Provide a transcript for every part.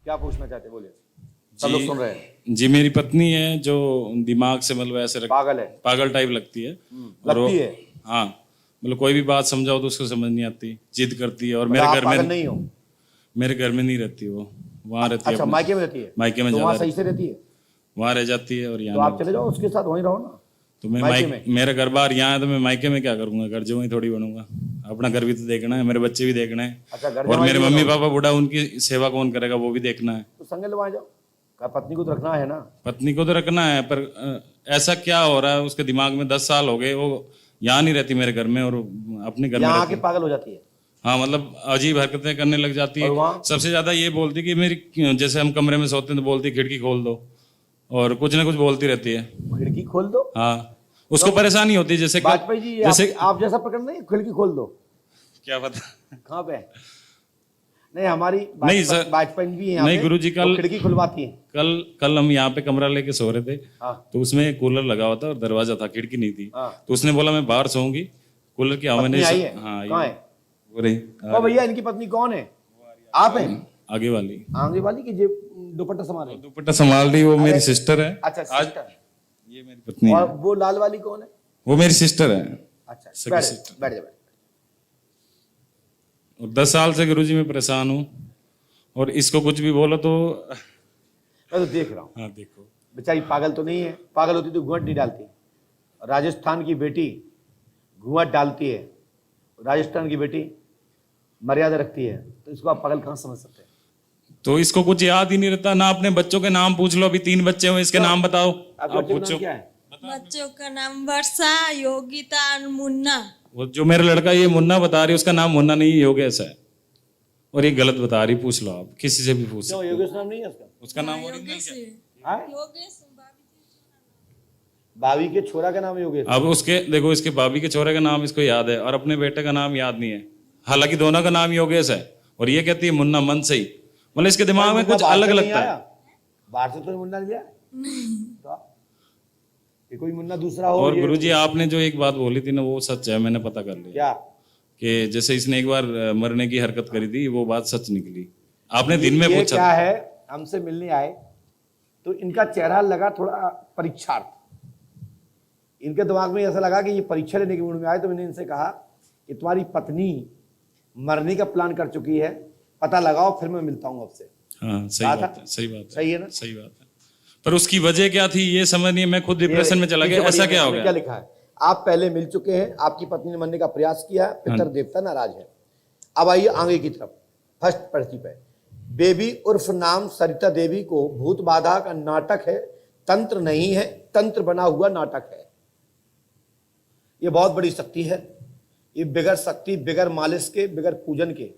क्या पूछना चाहते बोलिए, सब लोग सुन रहे हैं। जी मेरी पत्नी है जो दिमाग से मतलब ऐसे पागल है, पागल टाइप लगती है। और लगती है। हाँ मतलब कोई भी बात समझाओ तो उसको समझ नहीं आती, जिद करती है। और मतलब मेरे आप घर पागल में नहीं हो? मेरे घर में नहीं रहती वो, वहाँ रहती है अच्छा, अपने- मायके में रहती है? मायके में तो ज्यादा वहाँ सही से रहती है, वहाँ रह जाती है और तो यहाँ आप चले जाओ उसके साथ, वहीं रहो ना। तो मैं मायके मायके मेरा घर बार यहाँ है तो मैं मायके में क्या करूंगा, घर जो वहीं थोड़ी बनूंगा। अपना घर भी तो देखना है, मेरे बच्चे भी देखना है। अच्छा, घर और जमाई मेरे भी मम्मी बनाओ। पापा बूढ़ा, उनकी सेवा कौन करेगा वो भी देखना है। तो संगे लो, वहाँ जाओ, कहा पत्नी को तो रखना है ना। पत्नी को तो रखना है पर ऐसा क्या हो रहा है उसके दिमाग में, 10 साल हो गए वो यहाँ नहीं रहती मेरे घर में और अपने घर में यहाँ रहती आके है। पागल हो जाती है। हाँ मतलब अजीब हरकतें करने लग जाती और है। वहाँ? सबसे ज्यादा ये बोलती कि मेरी, जैसे हम कमरे में सोते हैं तो बोलती खिड़की खोल दो, और कुछ ना कुछ बोलती रहती है। खिड़की खोल दो। हाँ उसको परेशानी होती है, जैसे वाजपेयी जी, जैसे आप जैसा प्रकरण नहीं, खिड़की खोल दो। क्या पता। कहाँ पे? नहीं, हमारी नहीं सर, वाजपेयी भी है यहाँ नहीं पे, गुरुजी, वो कल खिड़की खुलवाती है। कल हम यहाँ पे कमरा लेके सो रहे थे। हाँ तो उसमें कूलर लगा हुआ था और दरवाजा था, खिड़की नहीं थी। हाँ। तो उसने बोला मैं बाहर सोऊंगी, कूलर की हवा पत्नी नहीं आई है? हाँ आई कहाँ है। है? वो रही ओ भैया, इनकी पत्नी कौन है? आप हैं? आगे वाली आगे वाली की जेब दुपट्टा संभाल रही? दुपट्टा संभाल रही, वो मेरी सिस्टर है। अच्छा, आज सिस्टर। ये मेरी पत्नी और है, वो लाल वाली कौन है? वो मेरी सिस्टर है। अच्छा, सगी बैठ सिस्टर। बैठ जा, बैठ। और 10 साल से गुरुजी मैं परेशान हूँ, और इसको कुछ भी बोलो तो मैं तो देख रहा हूँ, हाँ देखो बेचारी पागल तो नहीं है। पागल होती तो घूंघट नहीं डालती। राजस्थान की बेटी घूंघट डालती है, राजस्थान की बेटी मर्यादा रखती है, तो इसको आप पागल कहाँ समझ सकते हैं? तो इसको कुछ याद ही नहीं रहता ना। अपने बच्चों के नाम पूछ लो, अभी 3 बच्चे हो, इसके नाम बताओ। आपके आप बच्चे का पूछो। नाम क्या है? बच्चों का नाम वर्षा, योगिता और मुन्ना। वो जो मेरा लड़का ये मुन्ना बता रही है, उसका नाम मुन्ना नहीं योगेश है, और ये गलत बता रही। पूछ लो आप, किसी से भी पूछ क्यों, सकते हो। योगेश नाम नहीं है उसका? उसका नाम ओरिजिनल योगेश क्या है? हाँ? योगेश भाभी के छोरा का नाम योगेश। अब उसके देखो, इसके भाभी के छोरे का नाम इसको याद है और अपने बेटे का नाम याद नहीं है। हालांकि दोनों का नाम योगेश है, और ये कहती है मुन्ना मन से ही। मतलब इसके दिमाग में कुछ अलग लगता है। बाहर से तो मुन्ना लिया तो ये कोई मुन्ना दूसरा हो। और ये गुरुजी आपने जो एक बात बोली थी ना, वो सच है, मैंने पता कर लिया क्या? कि जैसे इसने एक बार मरने की हरकत करी थी, वो बात सच निकली। आपने दिन में ये पूछा क्या था। है, हमसे मिलने आए तो इनका चेहरा लगा थोड़ा परीक्षार्थ। इनके दिमाग में ऐसा लगा कि ये परीक्षा लेने के मूड में आए। तो मैंने इनसे कहा कि तुम्हारी पत्नी मरने का प्लान कर चुकी है, पता लगाओ, फिर मैं मिलता हूँ आपसे। हाँ सही कहा बात था? है, सही बात है, सही है ना? सही बात है। पर उसकी वजह क्या थी ये समझ नहीं, मैं खुद डिप्रेशन में चला गया। नीचे ऐसा पढ़िए, क्या हो हमने गया? क्या लिखा है? आप पहले मिल चुके हैं, आपकी पत्नी ने मरने का प्रयास किया, पितर देवता नाराज है। अब आइए आगे की तरफ। फर्स्ट पर्ची पे बेबी उर्फ नाम सरिता देवी को भूत बाधा का नाटक है, तंत्र नहीं है, तंत्र बना हुआ नाटक है। ये बहुत बड़ी शक्ति है। ये बिगर शक्ति, बिगर मालिश के, बिगर पूजन के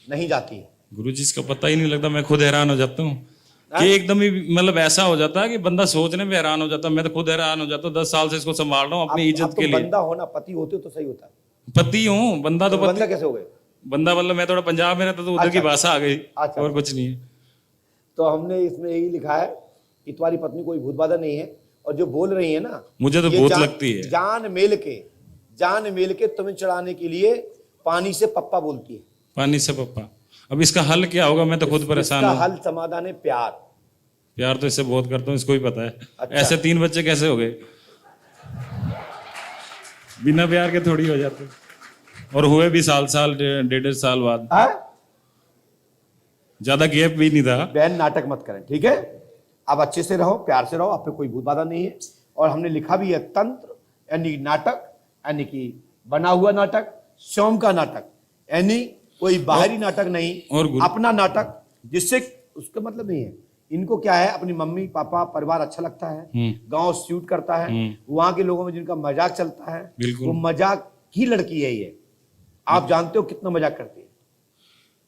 नहीं जाती है। गुरुजी इसका पता ही नहीं लगता, मैं खुद हैरान हो जाता हूँ कि एकदम ही मतलब ऐसा हो जाता है कि बंदा सोचने में हैरान हो जाता है। मैं तो खुद हैरान हो जाता हूँ, 10 साल से इसको संभाल रहा हूँ अपनी आप इज्जत तो के लिए। बंदा होना, पति होते तो सही होता। पति हूँ, बंदा तो बंदा पति। कैसे हो गए? बंदा मतलब मैं थोड़ा पंजाब में रहता तो उधर की अच्छा। भाषा आ गई, अच्छा। और कुछ नहीं है। तो हमने इसमें यही लिखा है कि तुम्हारी पत्नी कोई भूत बाधा नहीं है। और जो बोल रही है ना, मुझे तो ये भूत लगती है। जान मेल के तुम्हें चढ़ाने के लिए पानी से पप्पा बोलती है। पानी से पप्पा। अब इसका हल क्या होगा? मैं तो खुद परेशान इसका हूँ। हल समाधान है प्यार। प्यार तो इससे बहुत करता हूँ, इसको भी पता है। अच्छा। ऐसे 3 बच्चे कैसे हो गए? बिना प्यार के थोड़ी हो जाते, और हुए भी साल 1.5 साल बाद। हाँ? ज्यादा गैप भी नहीं था। बहन नाटक मत करें, ठीक है? आप अच्छे से रहो, प्यार से रहो, आप पे कोई भूत बाधा नहीं है। और हमने लिखा भी है तंत्र यानी नाटक, यानी कि बना हुआ नाटक, स्वयं का नाटक, यानी कोई बाहरी नाटक नहीं, और अपना नाटक, जिससे उसका मतलब नहीं है। इनको क्या है, अपनी मम्मी पापा परिवार अच्छा लगता है, गांव सूट करता है, वहां के लोगों में जिनका मजाक चलता है, बिल्कुल। वो मजाक की लड़की है ये। आप जानते हो कितना मजाक करती है।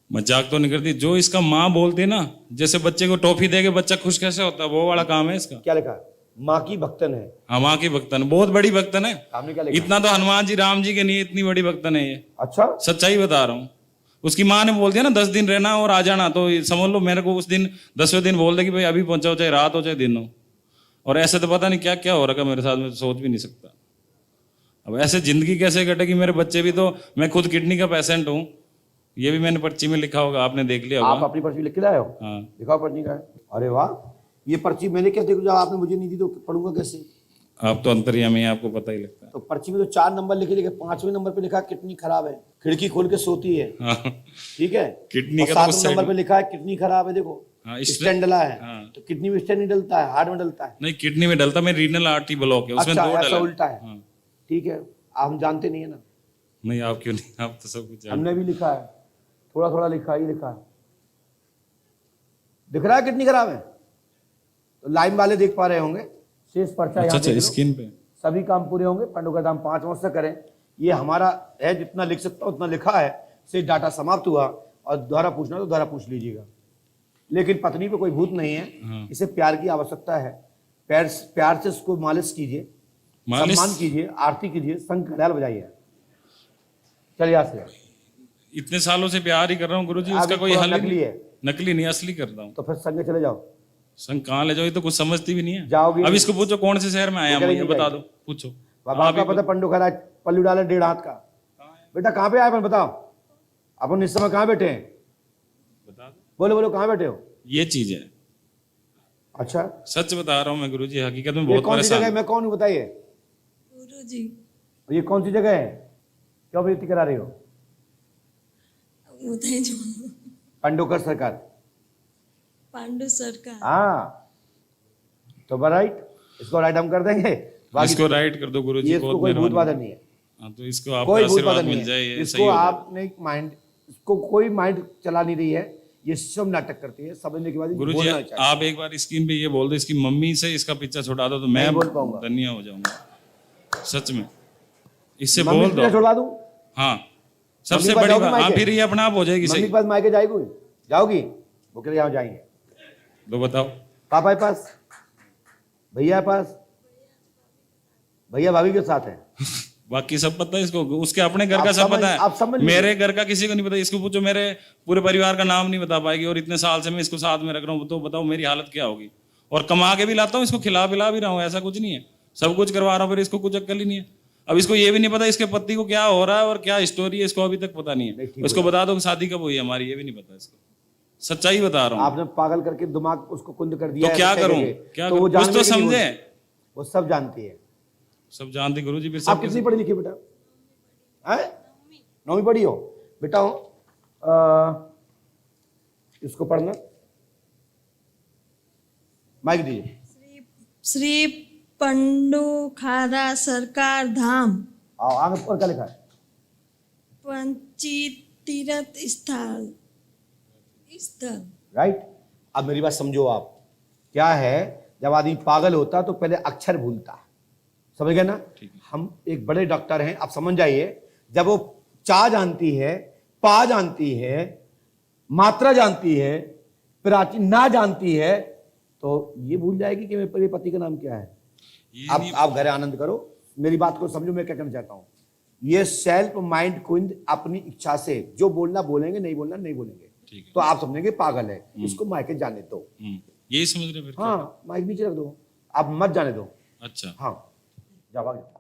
मजाक तो नहीं करती। जो इसका माँ बोलती है ना, जैसे बच्चे को टॉफी दे के बच्चा खुश कैसे होता है, वो वाला काम है इसका। क्या लिखा है? माँ की भक्तन है। हाँ माँ की भक्तन, बहुत बड़ी भक्तन है। आपने क्या लिखा? इतना तो हनुमान जी राम जी के नहीं, इतनी बड़ी भक्तन है ये। अच्छा, सच्चाई बता रहा हूँ। उसकी माँ ने बोल दिया ना 10 दिन रहना और आ जाना, तो समझ लो मेरे को उस दिन 10वें दिन बोल दे कि भाई अभी पहुंचाओ, चाहे रात हो चाहे दिन हो। और ऐसे तो पता नहीं क्या क्या हो रखा मेरे साथ, में तो सोच भी नहीं सकता। अब ऐसे जिंदगी कैसे कटेगी? मेरे बच्चे भी तो, मैं खुद किडनी का पेशेंट हूँ, ये भी मैंने पर्ची में लिखा होगा, आपने देख लिया आप होगा। अपनी पर्ची लिख के लाए हो? हाँ। दिखाओ पर्ची का है। अरे वाह, ये पर्ची मैंने कैसे देखो, जब आपने मुझे नहीं दी तो पढ़ूंगा कैसे? आप तो अंतर्यामी हैं, आपको पता ही लगता है। तो पर्ची में तो 4 नंबर लिखे, लेकिन 5वें नंबर पे लिखा है किडनी खराब है, खिड़की खोल के सोती है। हाँ। ठीक है, किडनी और का तो उस 7वें साइड नंबर पे लिखा है किडनी खराब है, देखो हाँ, स्टेंड डला है। हाँ। तो किडनी में स्टेंड नहीं डलता है, हार्ट में डलता है। नहीं, किडनी में डलता, मेरी रीनल आर्टरी ब्लॉक है, उसमें अच्छा, 2 ऐसा डला उल्टा है। हाँ। ठीक है, आप हम जानते नहीं है ना। नहीं, आप क्यों नहीं, आप तो सब कुछ जानते हमने भी लिखा है, थोड़ा थोड़ा लिखा है, ये लिखा है, दिख रहा है किडनी खराब है। तो लाइन वाले देख पा रहे होंगे, शेष पर्चा यहाँ अच्छा, देख लो। स्क्रीन पे सभी काम पूरे होंगे, पंडु का दाम 5 वर्ष से करें। ये हमारा है, जितना लिख सकता हूं उतना लिखा है, से डाटा समाप्त हुआ। और दोबारा पूछना तो दोबारा पूछ लीजिएगा। लेकिन पत्नी पे कोई भूत नहीं है, हाँ। इसे प्यार की आवश्यकता है। प्यार से उसको मालिश कीजिए, मालिश? सम्मान कीजिए, आरती कीजिए, शंख घड़ियाल बजाइए। चलिए यहाँ से। इतने सालों से प्यार ही कर रहा हूँ गुरुजी, आगे उसका कोई थोड़ा हल ही नकली नहीं। है। नकली नहीं, असली करता हूँ। तो फिर संग चले जाओ। संग कहाँ ले जाओ, ये तो कुछ समझती भी नहीं है। जाओगे अब इसको पूछो कौन से शहर में आया हूँ, ये बता दो, पूछो। बाबा का पता पंडू खरा पल्लू डाला 1.5 हाथ का। बेटा कहाँ पे आए अपन बताओ, अपन इस समय कहाँ बैठे हैं? बता दो। बोलो बोलो, कहाँ बैठे हो? ये चीज है, अच्छा, सच बता रहा हूँ मैं गुरुजी, हकीकत में ये बहुत कौन सी परेशान जगह है? हूँ। मैं कौन हूँ बताइए? गुरुजी ये कौन सी जगह है? क्यों बेइज्जती करा रही हो? उदय जो पंडोकर सरकार। पांडु सरकार। हाँ, तो राइट, इसको राइट हम कर देंगे। बाकी इसको राइट कर दो गुरुजी, ये बहुत इसको कोई भूत मेहरबानी। बाधा नहीं है, हाँ, तो इसको आपका कोई भूत आशीर्वाद बाधा नहीं मिल जाए, है। ये सही इसको हो जाए। आपने माइंड, इसको कोई माइंड चला नहीं रही है, ये सब नाटक करती है। समझने के बाद ये गुरुजी, बोलना चाहिए। आप एक बार स्क्रीन पे ये बोल दो इसकी मम्मी से इसका पीछा छुड़ा दो, तो मैं नहीं बोल पाऊंगा। धन्य हो जाऊंगा सच में। इससे मम्मी बोल से दो। क्या छोड़ा दूं? हाँ, सबसे मम्मी के पास बड़ी जाओगी बात, हाँ, मायके? फिर ये अपना आप हो जाएगी मम्मी सही। के पास मायके जाएगी? जाओगी? वो कह रहे यहाँ जाएंगे। तो बताओ। पापा के पास, भैया के पास, भैया भाभी के साथ है। बाकी सब पता है इसको, उसके अपने घर आप का सब समझ- पता आप है, समझ लीजिए। मेरे घर का किसी को नहीं पता। इसको पूछो, मेरे पूरे परिवार का नाम नहीं बता पाएगी, और इतने साल से मैं इसको साथ में रख रहा हूँ, तो बताओ मेरी हालत क्या होगी। और कमा के भी लाता हूँ, इसको खिला पिला भी रहा हूँ, ऐसा कुछ नहीं है, सब कुछ करवा रहा हूँ, फिर इसको कुछ अक्ल ही नहीं है। अब इसको ये भी नहीं पता इसके पति को क्या हो रहा है और क्या स्टोरी है, इसको अभी तक पता नहीं है। इसको बता दो कि शादी कब हुई है हमारी, ये भी नहीं पता इसको, सच्चाई बता रहा हूँ। आपने पागल करके दिमाग उसको कुंद कर दिया तो है, क्या ऐसे करूं, कह के। क्या तो करूं? वो कुछ जानती तो है कि नहीं समझे। वो सब जानती है। सब जानती गुरुजी, फिर आप सब कितनी पढ़ी लिखी बेटा? हैं? 9वीं पढ़ी हो बेटा? हो इसको पढ़ना, माइक दीजिए। श्री पंडु खारा सरकार धाम आओ आगे, और क्या लिखा है? पंची तीर्थ स्थल राइट। अब मेरी बात समझो आप, क्या है, जब आदमी पागल होता तो पहले अक्षर भूलता है, समझ गए ना? हम एक बड़े डॉक्टर हैं, आप समझ जाइए। जब वो चा जानती है, पा जानती है, मात्रा जानती है, प्राचीन ना जानती है, तो ये भूल जाएगी कि मेरे पति का नाम क्या है। ये अब नहीं- आप घर आनंद करो, मेरी बात को समझो मैं क्या कहना चाहता हूं। ये सेल्फ माइंड क्विंद अपनी इच्छा से जो बोलना बोलेंगे, नहीं बोलना नहीं बोलेंगे, ठीक है। तो आप समझेंगे पागल है, इसको मायके जाने दो। यही समझ रहे फिर क्या? हाँ, माइक नीचे रख दो, आप मत जाने दो। अच्छा। हाँ, जाओ आगे।